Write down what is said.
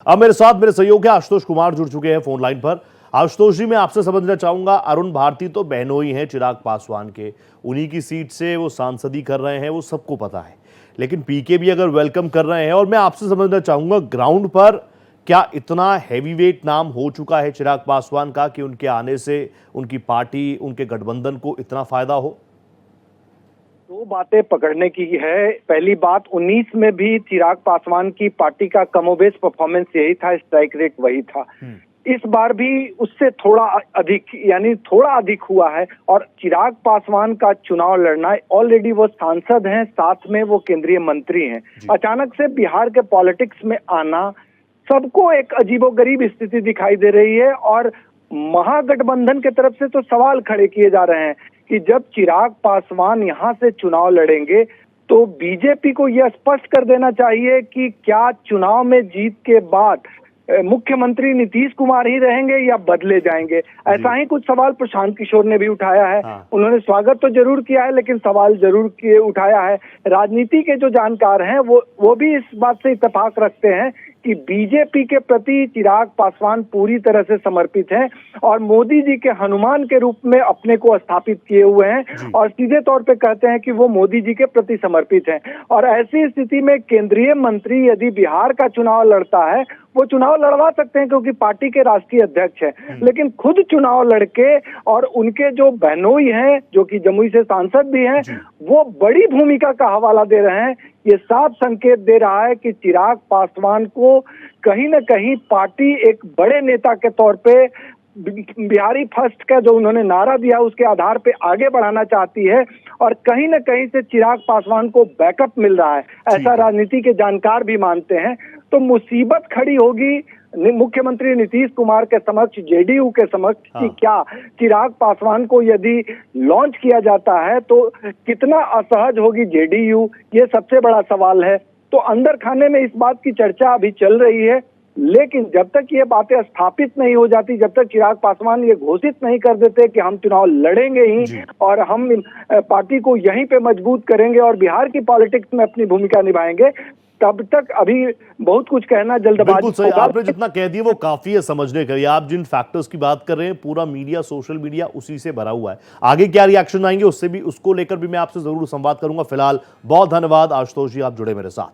अब मेरे साथ मेरे सहयोगी आशुतोष कुमार जुड़ चुके हैं फोन लाइन पर। आशुतोष जी, मैं आपसे समझना चाहूंगा, अरुण भारती तो बहनोई हैं चिराग पासवान के, उन्हीं की सीट से वो सांसदी कर रहे हैं, वो सबको पता है। लेकिन पीके भी अगर वेलकम कर रहे हैं, और मैं आपसे समझना चाहूंगा ग्राउंड पर क्या इतना हैवीवेट नाम हो चुका है चिराग पासवान का कि उनके आने से उनकी पार्टी, उनके गठबंधन को इतना फायदा हो? दो बातें पकड़ने की है। पहली बात, 19 में भी चिराग पासवान की पार्टी का कमोबेश परफॉर्मेंस यही था, स्ट्राइक रेट वही था। इस बार भी उससे थोड़ा अधिक, यानी थोड़ा अधिक हुआ है। और चिराग पासवान का चुनाव लड़ना, ऑलरेडी वो सांसद हैं, साथ में वो केंद्रीय मंत्री हैं। अचानक से बिहार के पॉलिटिक्स में आना सबको एक अजीबोगरीब स्थिति दिखाई दे रही है। और महागठबंधन की तरफ से तो सवाल खड़े किए जा रहे हैं कि जब चिराग पासवान यहां से चुनाव लड़ेंगे तो बीजेपी को यह स्पष्ट कर देना चाहिए कि क्या चुनाव में जीत के बाद मुख्यमंत्री नीतीश कुमार ही रहेंगे या बदले जाएंगे। ऐसा ही कुछ सवाल प्रशांत किशोर ने भी उठाया है। उन्होंने स्वागत तो जरूर किया है, लेकिन सवाल जरूर किए उठाया है। राजनीति के जो जानकार हैं वो भी इस बात से इत्तेफाक रखते हैं कि बीजेपी के प्रति चिराग पासवान पूरी तरह से समर्पित हैं और मोदी जी के हनुमान के रूप में अपने को स्थापित किए हुए हैं और सीधे तौर पे कहते हैं कि वो मोदी जी के प्रति समर्पित हैं। और ऐसी स्थिति में केंद्रीय मंत्री यदि बिहार का चुनाव लड़ता है, वो चुनाव लड़वा सकते हैं क्योंकि पार्टी के राष्ट्रीय अध्यक्ष हैं, लेकिन खुद चुनाव लड़के और उनके जो बहनोई हैं, जो कि जमुई से सांसद भी हैं, वो बड़ी भूमिका का हवाला दे रहे हैं। ये साफ संकेत दे रहा है कि चिराग पासवान को कहीं न कहीं पार्टी एक बड़े नेता के तौर पे बिहारी फर्स्ट का जो उन्होंने नारा दिया उसके आधार पे आगे बढ़ाना चाहती है और कहीं न कहीं से चिराग पासवान को बैकअप मिल रहा है, ऐसा राजनीति के जानकार भी मानते हैं। तो मुसीबत खड़ी होगी मुख्यमंत्री नीतीश कुमार के समक्ष, जेडीयू के समक्ष कि क्या चिराग पासवान को यदि लॉन्च किया जाता है तो कितना असहज होगी जेडीयू, ये सबसे बड़ा सवाल है। तो अंदर खाने में इस बात की चर्चा अभी चल रही है, लेकिन जब तक ये बातें स्थापित नहीं हो जाती, जब तक चिराग पासवान ये घोषित नहीं कर देते कि हम चुनाव लड़ेंगे ही और हम पार्टी को यहीं पे मजबूत करेंगे और बिहार की पॉलिटिक्स में अपनी भूमिका निभाएंगे, तब तक अभी बहुत कुछ कहना जल्दबाजी। आपने जितना कह दिया वो काफी है समझने के लिए। आप जिन फैक्टर्स की बात कर रहे हैं, पूरा मीडिया, सोशल मीडिया उसी से भरा हुआ है। आगे क्या रिएक्शन आएंगे उसको लेकर भी मैं आपसे जरूर संवाद करूंगा। फिलहाल बहुत धन्यवाद आशुतोष जी, आप जुड़े मेरे साथ।